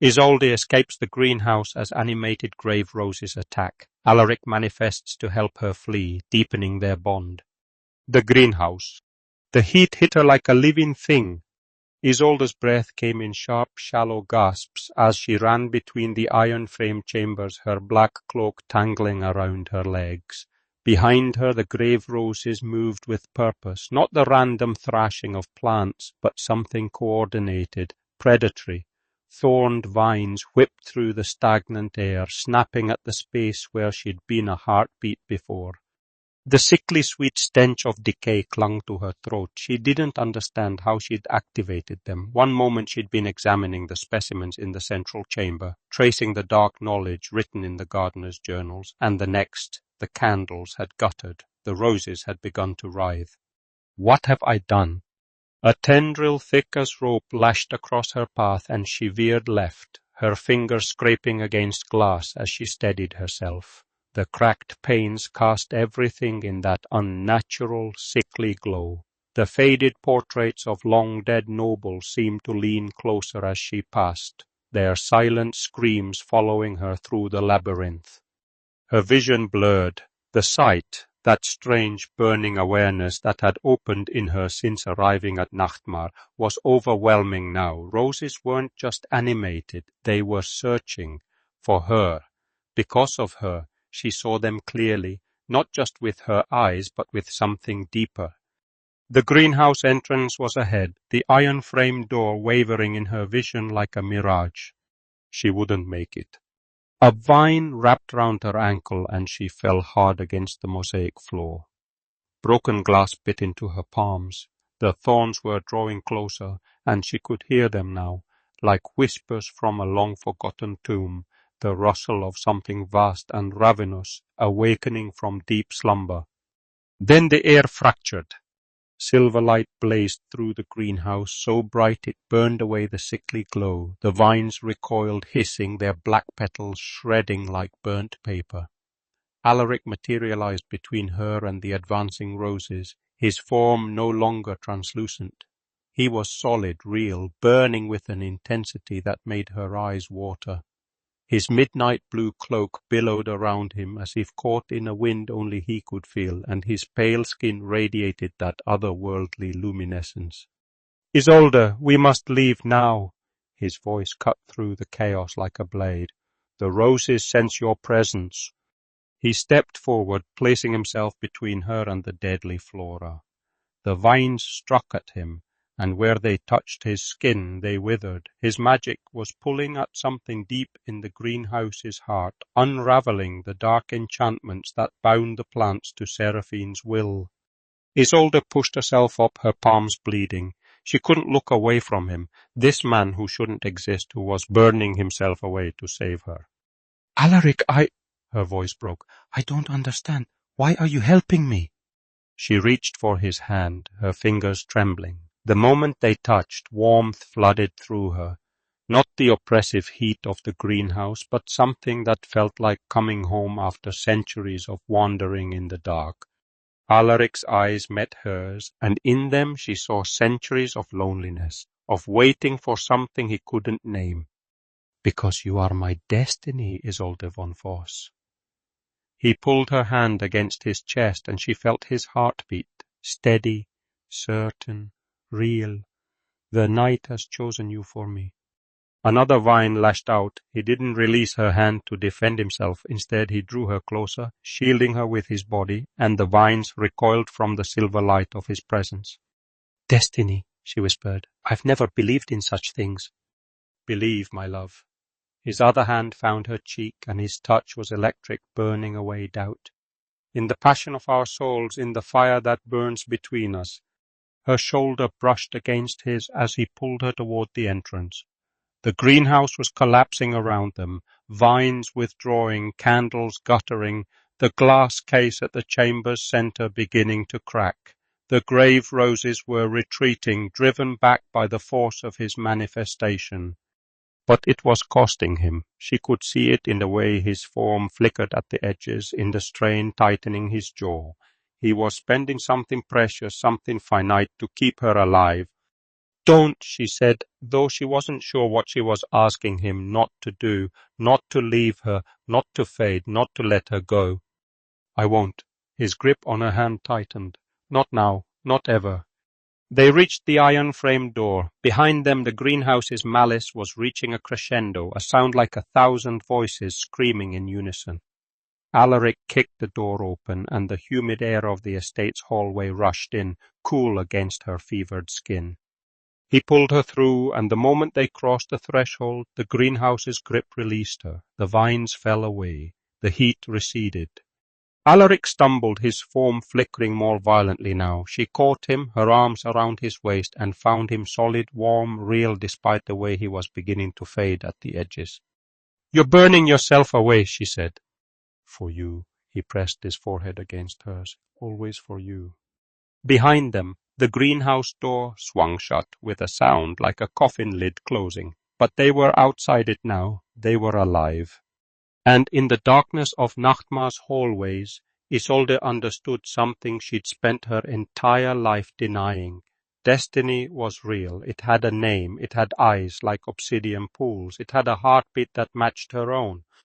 Isolde escapes the greenhouse as animated grave roses attack. Alaric manifests to help her flee, deepening their bond. The greenhouse. The heat hit her like a living thing. Isolde's breath came in sharp, shallow gasps as she ran between the iron-framed chambers, her black cloak tangling around her legs. Behind her the grave roses moved with purpose, not the random thrashing of plants, but something coordinated, predatory. Thorned vines whipped through the stagnant air, snapping at the space where she'd been a heartbeat before. The sickly sweet stench of decay clung to her throat. She didn't understand how she'd activated them. One moment she'd been examining the specimens in the central chamber, tracing the dark knowledge written in the gardener's journals, and the next, the candles had guttered, the roses had begun to writhe. What have I done? A tendril thick as rope lashed across her path, and she veered left, her fingers scraping against glass as she steadied herself. The cracked panes cast everything in that unnatural, sickly glow. The faded portraits of long-dead nobles seemed to lean closer as she passed, their silent screams following her through the labyrinth. Her vision blurred. The sight, that strange burning awareness that had opened in her since arriving at Nachtmar, was overwhelming now. Roses weren't just animated, they were searching for her. Because of her, she saw them clearly, not just with her eyes, but with something deeper. The greenhouse entrance was ahead, the iron-framed door wavering in her vision like a mirage. She wouldn't make it. A vine wrapped round her ankle, and she fell hard against the mosaic floor. Broken glass bit into her palms. The thorns were drawing closer, and she could hear them now, like whispers from a long-forgotten tomb, the rustle of something vast and ravenous, awakening from deep slumber. Then the air fractured. Silver light blazed through the greenhouse, so bright it burned away the sickly glow. The vines recoiled, hissing, their black petals shredding like burnt paper. Alaric materialized between her and the advancing roses, his form no longer translucent. He was solid, real, burning with an intensity that made her eyes water. His midnight blue cloak billowed around him as if caught in a wind only he could feel, and his pale skin radiated that otherworldly luminescence. "Isolde, we must leave now." His voice cut through the chaos like a blade. "The roses sense your presence." He stepped forward, placing himself between her and the deadly flora. The vines struck at him, and where they touched his skin they withered. His magic was pulling at something deep in the greenhouse's heart, unraveling the dark enchantments that bound the plants to Seraphine's will. Isolde pushed herself up, her palms bleeding. She couldn't look away from him, this man who shouldn't exist, who was burning himself away to save her. "Alaric, her voice broke. "I don't understand. Why are you helping me?" She reached for his hand, her fingers trembling. The moment they touched, warmth flooded through her. Not the oppressive heat of the greenhouse, but something that felt like coming home after centuries of wandering in the dark. Alaric's eyes met hers, and in them she saw centuries of loneliness, of waiting for something he couldn't name. "Because you are my destiny, Isolde von Voss." He pulled her hand against his chest, and she felt his heartbeat, steady, certain, real. "The night has chosen you for me." Another vine lashed out. He didn't release her hand to defend himself. Instead, he drew her closer, shielding her with his body, and the vines recoiled from the silver light of his presence. "Destiny," she whispered. "I've never believed in such things." "Believe, my love." His other hand found her cheek, and his touch was electric, burning away doubt. "In the passion of our souls, in the fire that burns between us." Her shoulder brushed against his as he pulled her toward the entrance. The greenhouse was collapsing around them, vines withdrawing, candles guttering, the glass case at the chamber's center beginning to crack. The grave roses were retreating, driven back by the force of his manifestation. But it was costing him. She could see it in the way his form flickered at the edges, in the strain tightening his jaw. He was spending something precious, something finite, to keep her alive. Don't, she said, though she wasn't sure what she was asking him not to do, not to leave her, not to fade, not to let her go. I won't. His grip on her hand tightened. Not now, not ever. They reached the iron-framed door. Behind them the greenhouse's malice was reaching a crescendo, a sound like 1,000 voices screaming in unison. Alaric kicked the door open, and the humid air of the estate's hallway rushed in, cool against her fevered skin. He pulled her through, and the moment they crossed the threshold, the greenhouse's grip released her. The vines fell away. The heat receded. Alaric stumbled, his form flickering more violently now. She caught him, her arms around his waist, and found him solid, warm, real, despite the way he was beginning to fade at the edges. "You're burning yourself away," she said. "For you," he pressed his forehead against hers. "Always for you." Behind them, the greenhouse door swung shut with a sound like a coffin lid closing. But they were outside it now. They were alive. And in the darkness of Nachtmar's hallways, Isolde understood something she'd spent her entire life denying. Destiny was real. It had a name. It had eyes like obsidian pools. It had a heartbeat that matched her own.